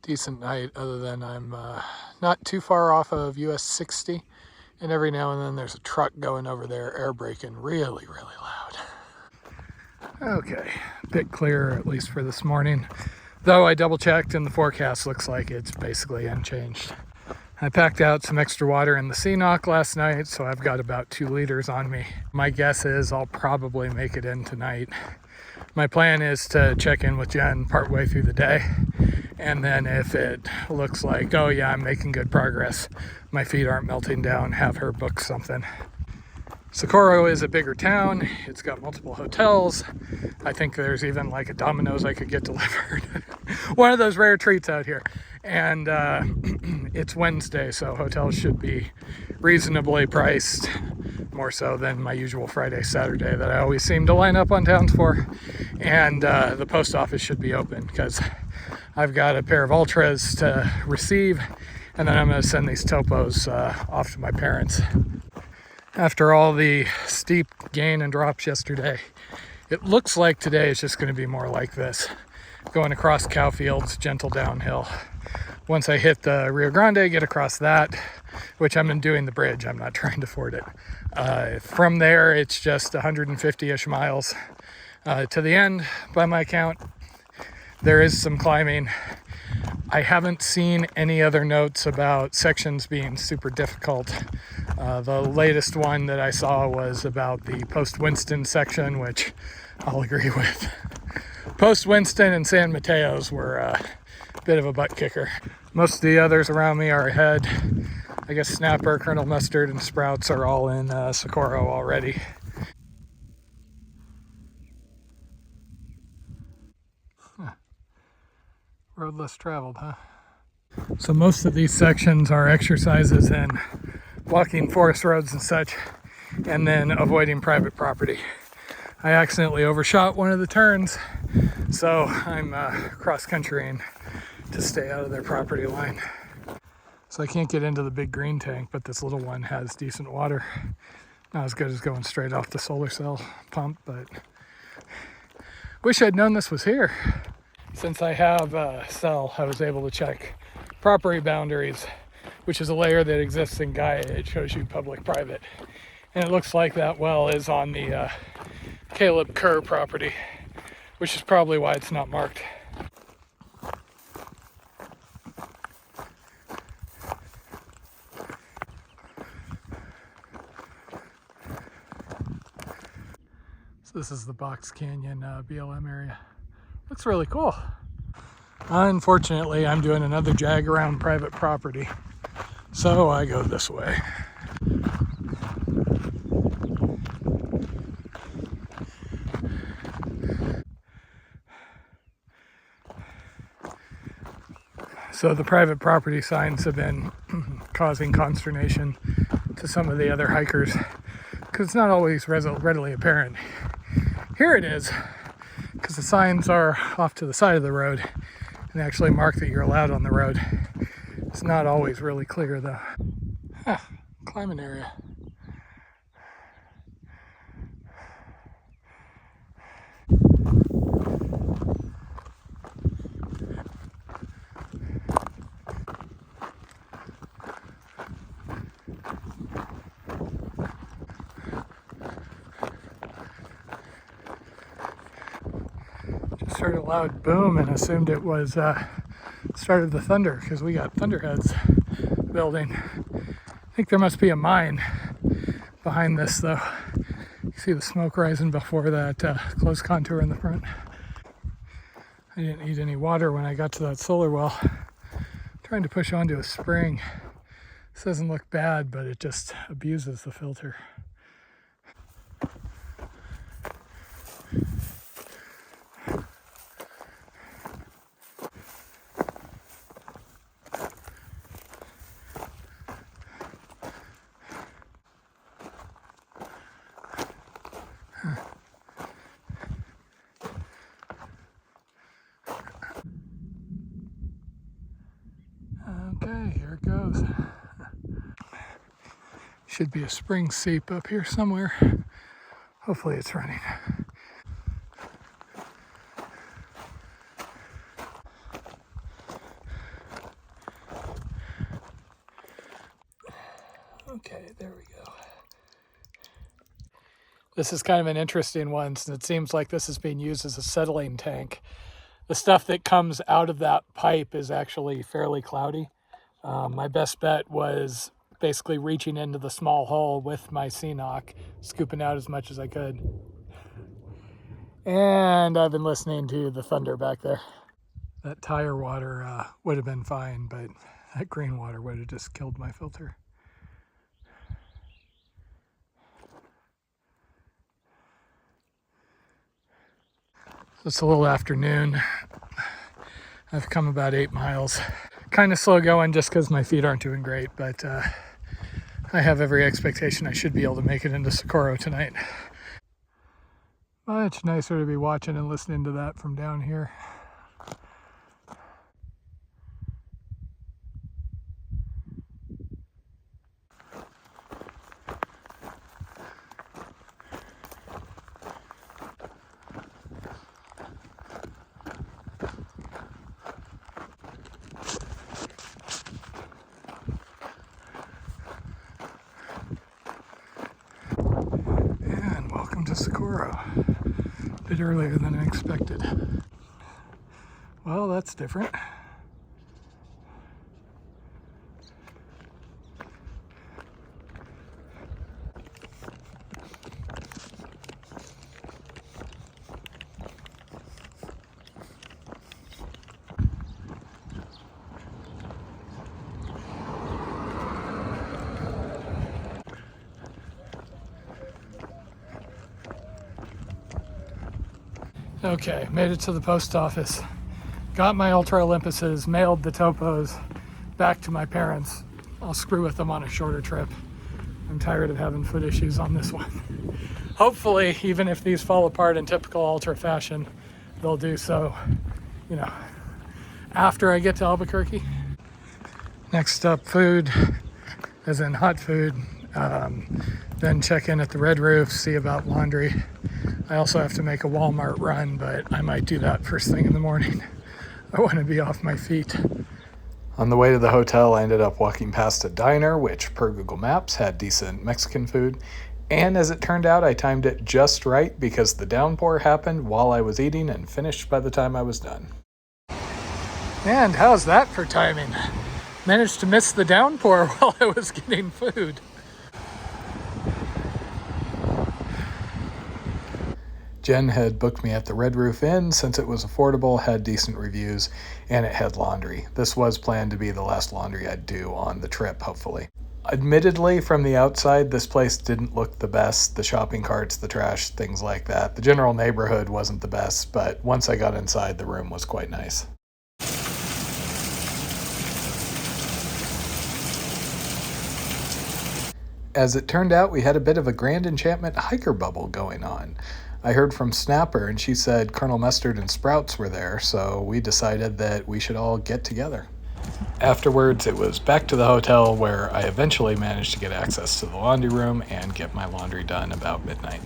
decent night, other than I'm not too far off of US 60, and every now and then there's a truck going over there air braking really, really loud. Okay, a bit clearer at least for this morning, though I double checked and the forecast looks like it's basically unchanged. I packed out some extra water in the Sea-Knock last night, so I've got about 2 liters on me. My guess is I'll probably make it in tonight. My plan is to check in with Jen partway through the day, and then if it looks like, oh yeah, I'm making good progress, my feet aren't melting down, have her book something. Socorro is a bigger town. It's got multiple hotels. I think there's even like a Domino's I could get delivered. One of those rare treats out here. And it's Wednesday, so hotels should be reasonably priced, more so than my usual Friday, Saturday that I always seem to line up on towns for. And the post office should be open because I've got a pair of Ultras to receive, and then I'm going to send these Topos off to my parents. After all the steep gain and drops yesterday, it looks like today is just going to be more like this. Going across cow fields, gentle downhill. Once I hit the Rio Grande, get across that, which I'm doing the bridge, I'm not trying to ford it. From there, it's just 150-ish miles to the end, by my count. There is some climbing. I haven't seen any other notes about sections being super difficult. The latest one that I saw was about the Post-Winston section, which I'll agree with. Post-Winston and San Mateo's were a bit of a butt kicker. Most of the others around me are ahead. I guess Snapper, Colonel Mustard, and Sprouts are all in Socorro already. Road less traveled, huh? So most of these sections are exercises in walking forest roads and such, and then avoiding private property. I accidentally overshot one of the turns, so I'm cross-countrying to stay out of their property line. So I can't get into the big green tank, but this little one has decent water. Not as good as going straight off the solar cell pump, but wish I'd known this was here. Since I have a cell, I was able to check property boundaries, which is a layer that exists in Gaia. It shows you public-private. And it looks like that well is on the Caleb Kerr property, which is probably why it's not marked. So this is the Box Canyon BLM area. Looks really cool. Unfortunately, I'm doing another jag around private property, so I go this way. So the private property signs have been causing consternation to some of the other hikers because it's not always readily apparent. Here it is, because the signs are off to the side of the road and actually mark that you're allowed on the road. It's not always really clear though. Climbing area. Just heard a loud boom and assumed it was start of the thunder because we got thunderheads building. I think there must be a mine behind this though. You see the smoke rising before that closed contour in the front. I didn't need any water when I got to that solar well. I'm trying to push onto a spring. This doesn't look bad, but it just abuses the filter. Okay, here it goes. Should be a spring seep up here somewhere. Hopefully it's running. This is kind of an interesting one since it seems like this is being used as a settling tank. The stuff that comes out of that pipe is actually fairly cloudy. My best bet was basically reaching into the small hole with my CNOC, scooping out as much as I could. And I've been listening to the thunder back there. That tire water would have been fine, but that green water would have just killed my filter. So it's a little afternoon. I've come about 8 miles. Kind of slow going just because my feet aren't doing great, but I have every expectation I should be able to make it into Socorro tonight. Much nicer to be watching and listening to that from down here. And welcome to Socorro. A bit earlier than I expected. Well, that's different. Okay, made it to the post office. Got my Ultra Olympuses, mailed the topos back to my parents. I'll screw with them on a shorter trip. I'm tired of having foot issues on this one. Hopefully, even if these fall apart in typical Ultra fashion, they'll do so, you know, after I get to Albuquerque. Next up, food, as in hot food. Then check in at the Red Roof, see about laundry. I also have to make a Walmart run, but I might do that first thing in the morning. I want to be off my feet. On the way to the hotel, I ended up walking past a diner, which per Google Maps had decent Mexican food. And as it turned out, I timed it just right because the downpour happened while I was eating and finished by the time I was done. And how's that for timing? Managed to miss the downpour while I was getting food. Jen had booked me at the Red Roof Inn since it was affordable, had decent reviews, and it had laundry. This was planned to be the last laundry I'd do on the trip, hopefully. Admittedly, from the outside, this place didn't look the best. The shopping carts, the trash, things like that. The general neighborhood wasn't the best, but once I got inside, the room was quite nice. As it turned out, we had a bit of a Grand Enchantment hiker bubble going on. I heard from Snapper, and she said Colonel Mustard and Sprouts were there, so we decided that we should all get together. Afterwards, it was back to the hotel where I eventually managed to get access to the laundry room and get my laundry done about midnight.